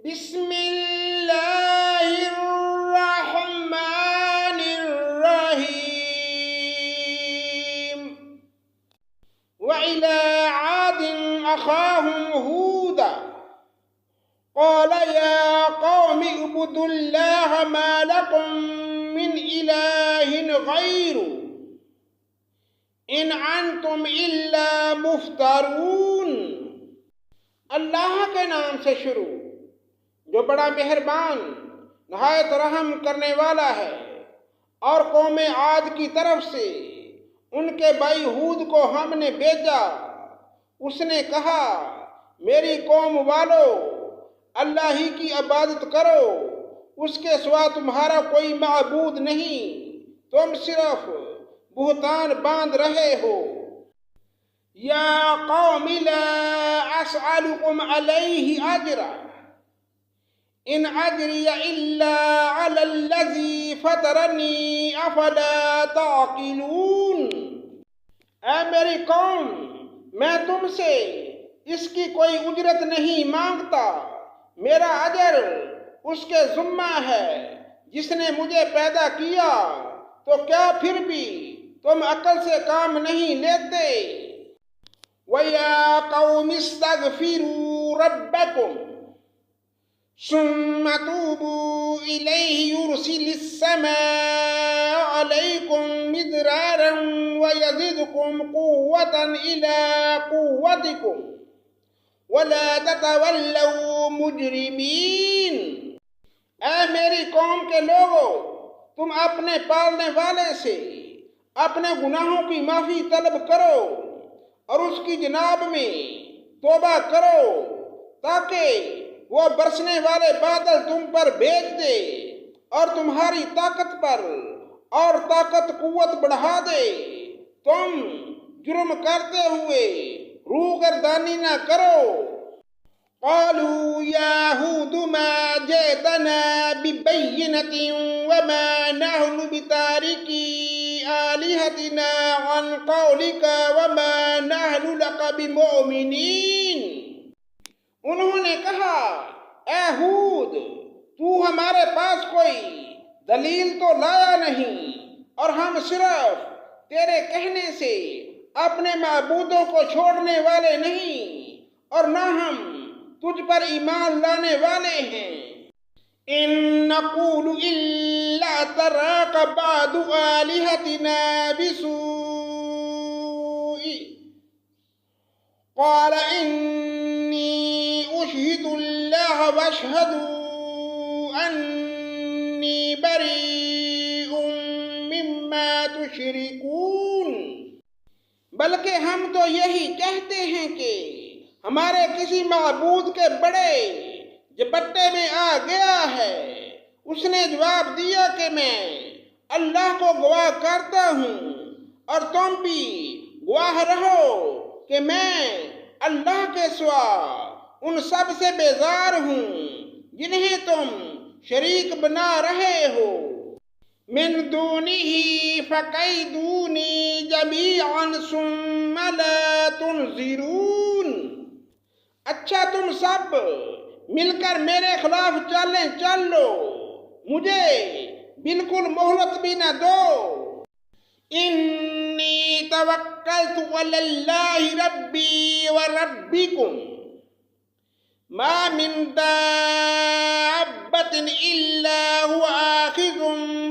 بسم اللہ الرحمن الرحیم وإلى عاد أخاهم هودا قال يا قوم اعبدوا الله ما لكم من إله غيره إن أنتم إلا مفترون۔ اللہ کے نام سے شروع جو بڑا مہربان نہایت رحم کرنے والا ہے۔ اور قوم عاد کی طرف سے ان کے بھائی ہود کو ہم نے بھیجا۔ اس نے کہا میری قوم والو اللہ ہی کی عبادت کرو، اس کے سوا تمہارا کوئی معبود نہیں، تم صرف بہتان باندھ رہے ہو۔ یا قوم لا اسألکم علیہ اجرا ان اجری الا علی الذی فطرنی افلا تعقلون۔ اے میری قوم، میں تم سے اس کی کوئی اجرت نہیں مانگتا، میرا اجر اس کے ذمہ ہے جس نے مجھے پیدا کیا، تو کیا پھر بھی تم عقل سے کام نہیں لیتے؟ وَيَا قَوْمِ اسْتَغْفِرُوا رَبَّكُمْ ثُمَّ تُوبُوا إِلَيْهِ يُرْسِلِ السَّمَاءَ عَلَيْكُمْ مِدْرَارًا وَيَزِدْكُمْ قُوَّةً إِلَى قُوَّتِكُمْ وَلَا تَتَوَلَّوْا مُجْرِمِينَ۔ اے میری قوم کے لوگو، تم اپنے پالنے والے سے اپنے گناہوں کی معافی طلب کرو اور اس کی جناب میں توبہ کرو تاکہ وہ برسنے والے بادل تم پر بھیج دے اور تمہاری طاقت پر اور طاقت قوت بڑھا دے، تم جرم کرتے ہوئے روگردانی نہ کرو۔ قالوا يا هود ما جئتنا ببينة وما نحن بتاركي آلهتنا عن قولك وما نحن لك بمؤمنين۔ انہوں نے کہا اے ہود، تو ہمارے پاس کوئی دلیل تو لایا نہیں اور ہم صرف تیرے کہنے سے اپنے معبودوں کو چھوڑنے والے نہیں اور نہ ہم تجھ پر ایمان لانے والے ہیں۔ ان نقول الا تراک بعض آلہتنا بسوء قال انی اشہد اللہ واشہدوا انی بریء مما تشرکون۔ بلکہ ہم تو یہی کہتے ہیں کہ ہمارے کسی معبود کے بڑے جبٹے میں آ گیا ہے۔ اس نے جواب دیا کہ میں اللہ کو گواہ کرتا ہوں اور تم بھی گواہ رہو کہ میں اللہ کے سوا ان سب سے بیزار ہوں جنہیں تم شریک بنا رہے ہو۔ من دونہ فکیدونی جمیعا ثم لا تنظرون۔ اچھا تم سب مل کر میرے خلاف چالیں چل لو، مجھے بالکل مہلت بھی نہ دو۔ انی توکلت علی اللہ ربی وربکم ما من دابۃ الا هو آخذ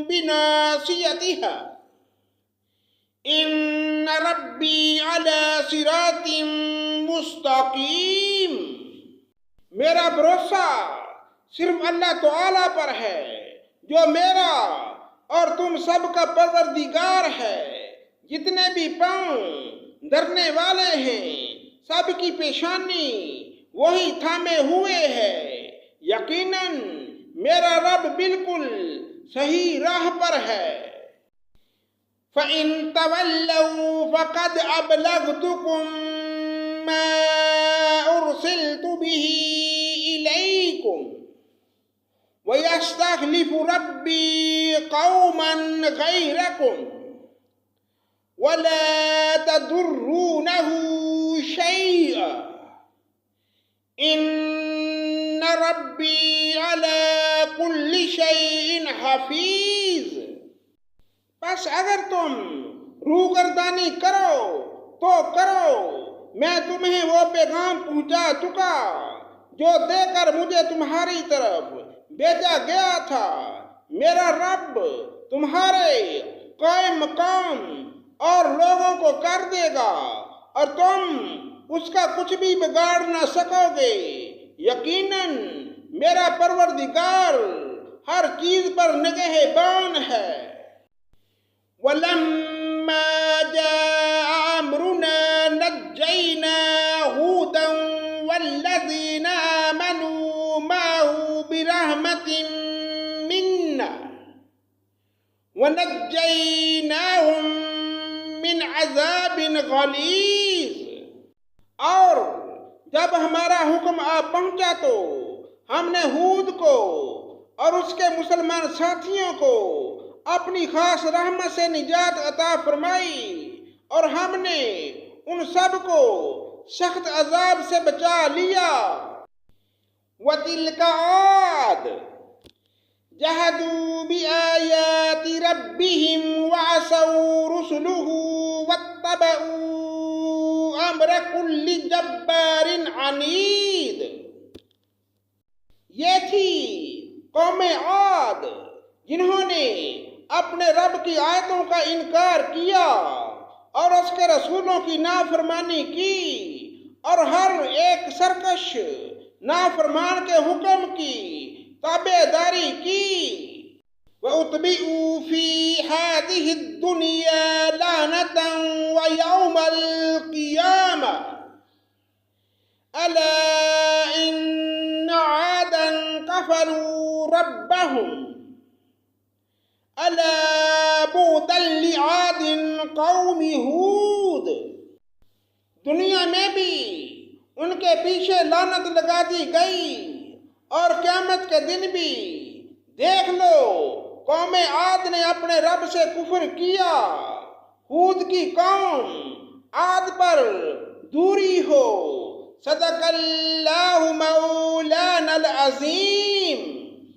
بناصیتها ان ربی علی صراط مستقیم۔ میرا بھروسہ صرف اللہ تعالیٰ پر ہے جو میرا اور تم سب کا پروردگار ہے۔ جتنے بھی پاؤں دھرنے والے ہیں سب کی پیشانی وہی تھامے ہوئے ہے۔ یقیناً میرا رب بالکل صحیح راہ پر ہے۔ فَإِن تَوَلَّوْا فَقَدْ أَبْلَغْتُكُم مَّا أُرْسِلْتُ بِهِ إِلَيْكُمْ وَيَسْتَخْلِفُ رَبِّي قَوْمًا غَيْرَكُمْ وَلَا تَضُرُّونَهُ شَيْئًا إِنَّ ربی علی کل شیء حفیظ۔ بس اگر تم روگردانی کرو تو کرو، میں تمہیں وہ پیغام پہنچا چکا جو دے کر مجھے تمہاری طرف بھیجا گیا تھا۔ میرا رب تمہارے قائم مقام اور لوگوں کو کر دے گا اور تم اس کا کچھ بھی بگاڑ نہ سکو گے۔ یقیناً میرا پروردگار ہر چیز پر نگہبان ہے۔ وَلَمَّا جَاءَ أَمْرُنَا نَجَّيْنَا هُودًا وَالَّذِينَ آمَنُوا مَعَهُ بِرَحْمَةٍ مِّنَّا وَنَجَّيْنَاهُم مِّنْ عَذَابٍ غَلِيظٍ۔ اور جب ہمارا حکم آ پہنچا تو ہم نے ہود کو اور اس کے مسلمان ساتھیوں کو اپنی خاص رحمت سے نجات عطا فرمائی، اور ہم نے ان سب کو سخت عذاب سے بچا لیا۔ وَتِلْكَ عَادٌ جَحَدُوا بِآيَاتِ رَبِّهِمْ وَعَصَوْا رُسُلَهُ وَاتَّبَعُوا أَمْرَ كُلِّ جَبَّارٍ عَنِيدٍ۔ یہ تھی قوم عاد جنہوں نے اپنے رب کی آیتوں کا انکار کیا اور اس کے رسولوں کی نافرمانی کی، اور ہر ایک سرکش نافرمان کے حکم کی تابع داری کی۔ وَأُتْبِعُوا فِي هَذِهِ الدُّنْيَا لَعْنَةً وَيَوْمَ الْقِيَامَةِ أَلَا إِنَّ عَادًا كَفَرُوا رَبَّهُمْ أَلَا بُعْدًا لِعَادٍ قَوْمِ ہود۔ دنیا میں بھی ان کے پیچھے لعنت لگا دی گئی، اور قیامت کے دن بھی دیکھ لو قوم عاد نے اپنے رب سے کفر کیا۔ ہود کی قوم عاد پر دوری ہو۔ صدق اللہ مولانا العظیم۔